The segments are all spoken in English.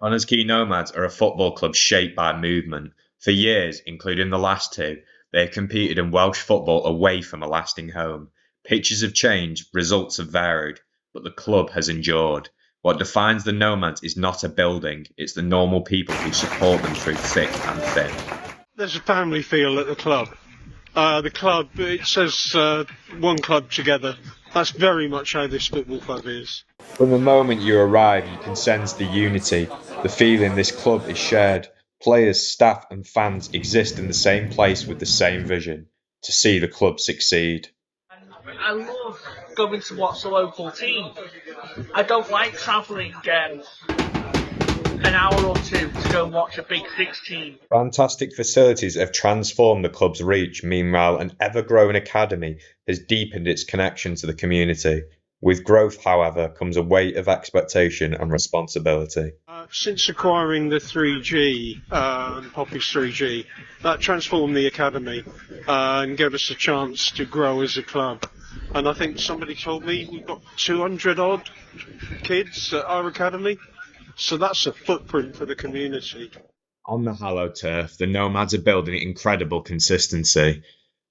Connah's Quay Nomads are a football club shaped by movement. For years, including the last two, they have competed in Welsh football away from a lasting home. Pitches have changed, results have varied, but the club has endured. What defines the Nomads is not a building, it's the normal people who support them through thick and thin. There's a family feel at the club. It says one club together. That's very much how this football club is. From the moment you arrive, you can sense the unity, the feeling this club is shared. Players, staff, and fans exist in the same place with the same vision to see the club succeed. I love going to watch the local team. I don't like travelling an hour or two to go and watch a Big Six team. Fantastic facilities have transformed the club's reach. Meanwhile, an ever-growing academy has deepened its connection to the community. With growth, however, comes a weight of expectation and responsibility. Since acquiring the 3G, Poppy's 3G, that transformed the academy and gave us a chance to grow as a club. And I think somebody told me we've got 200 odd kids at our academy. So that's a footprint for the community. On the hallowed turf, the Nomads are building incredible consistency.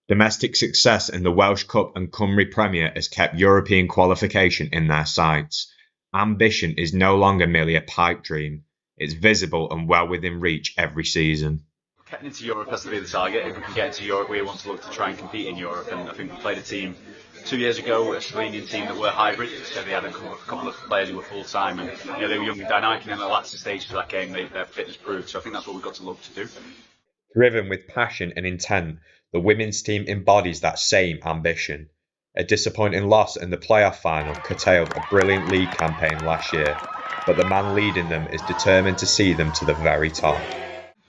Domestic success in the Welsh Cup and Cymru Premier has kept European qualification in their sights. Ambition is no longer merely a pipe dream. It's visible and well within reach every season. Getting into Europe has to be the target. If we can get into Europe, we want to look to try and compete in Europe. And I think we played a team 2 years ago, a Slovenian team that were hybrid. So they had a couple of players who were full-time and they were young and dynamic. And in the latter stages of that game, their fitness proved. So I think that's what we've got to look to do. Driven with passion and intent, the women's team embodies that same ambition. A disappointing loss in the playoff final curtailed a brilliant league campaign last year, but the man leading them is determined to see them to the very top.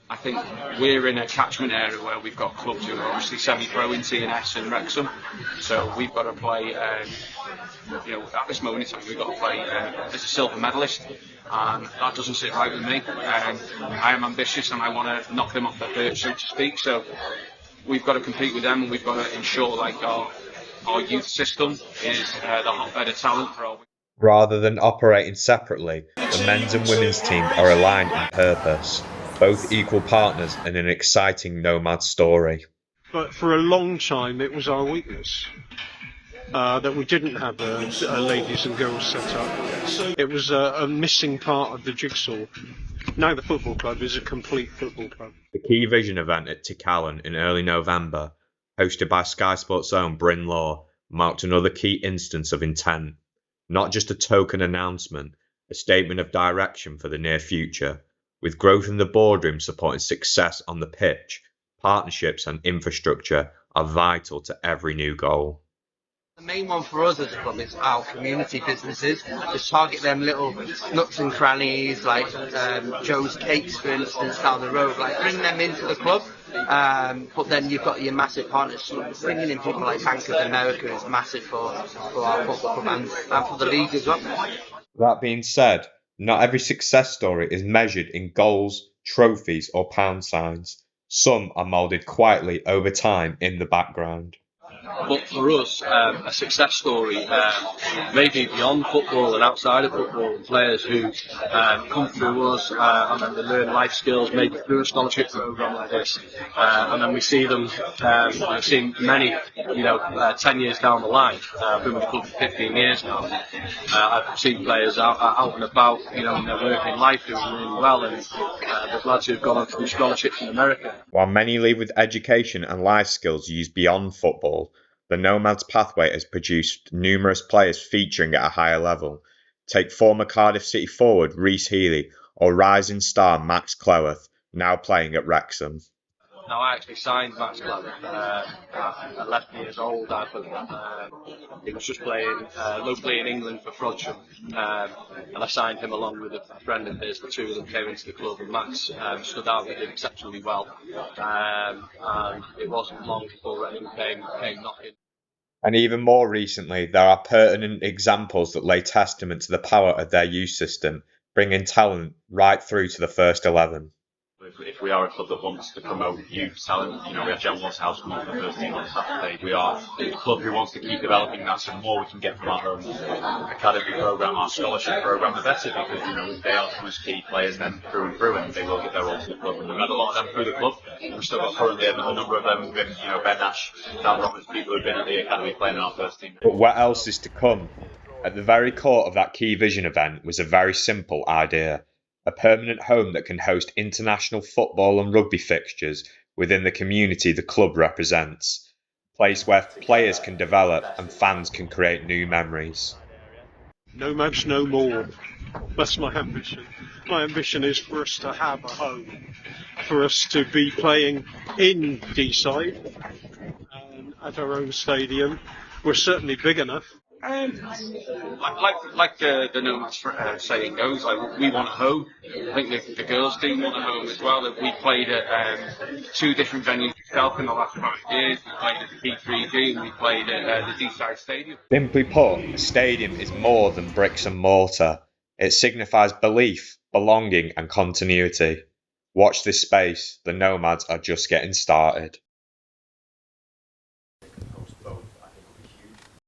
I think we're in a catchment area where we've got clubs who are obviously semi-pro in TNS and Wrexham, so we've got to play, at this moment in time, we've got to play as a silver medalist, and that doesn't sit right with me. I am ambitious and I want to knock them off their perch, so to speak, so we've got to compete with them and we've got to ensure our youth system is the hotbed of talent for our. Rather than operating separately, the men's and women's teams are aligned in purpose, both equal partners in an exciting Nomad story. But for a long time it was our weakness, that we didn't have a ladies and girls set up. It was a missing part of the jigsaw. Now the football club is a complete football club. The Quay Vision event at Callan in early November, hosted by Sky Sports' own Bryn Law, marked another key instance of intent. Not just a token announcement, a statement of direction for the near future. With growth in the boardroom supporting success on the pitch, partnerships and infrastructure are vital to every new goal. The main one for us as a club is our community businesses. Just target them little nooks and crannies, like Joe's Cakes, for instance, down the road. Like bring them into the club. But then you've got your massive partners. Bringing in people like Bank of America is massive for our football club and for the league as well. That being said, not every success story is measured in goals, trophies, or pound signs. Some are moulded quietly over time in the background. But for us, a success story maybe beyond football and outside of football, players who come through us and then they learn life skills, maybe through a scholarship program like this, and then we see them. I've seen many, 10 years down the line. I've been with the club for 15 years now. I've seen players out and about, in their working life doing really well, and there's lads who've gone on through scholarships in America. While many leave with education and life skills used beyond football, the Nomads pathway has produced numerous players featuring at a higher level. Take former Cardiff City forward Rhys Healey or rising star Max Cleworth, now playing at Wrexham. Now, I actually signed Max Cleworth at 11 years old. He was just playing locally in England for Frodsham, and I signed him along with a friend of his. The two of them came into the club, and Max stood out. He did exceptionally well, and it wasn't long before Wrexham came knocking. And even more recently, there are pertinent examples that lay testament to the power of their youth system, bringing talent right through to the first 11. With if we are a club that wants to promote youth talent, we have Jan Waterhouse come on the first team on Saturday. We are a club who wants to keep developing that. So the more we can get from our own academy program, our scholarship program, the better, because they are some key players then through and through, and they will get their role to the club. And we've had a lot of them through the club. We've still got currently a number of them who've been, Ben Nash, Dan Roberts, people who've been at the academy playing in our first team. But what else is to come? At the very core of that Quay Vision event was a very simple idea: a permanent home that can host international football and rugby fixtures within the community the club represents. A place where players can develop and fans can create new memories. Nomads no more. That's my ambition. My ambition is for us to have a home, for us to be playing in Deeside and at our own stadium. We're certainly big enough. Like the Nomads saying goes, we want a home. I think the girls team want a home as well. We played at 2 different venues itself in the last 5 years. We played at the P3G and we played at the Deeside Stadium. Simply put, a stadium is more than bricks and mortar. It signifies belief, belonging and continuity. Watch this space, the Nomads are just getting started.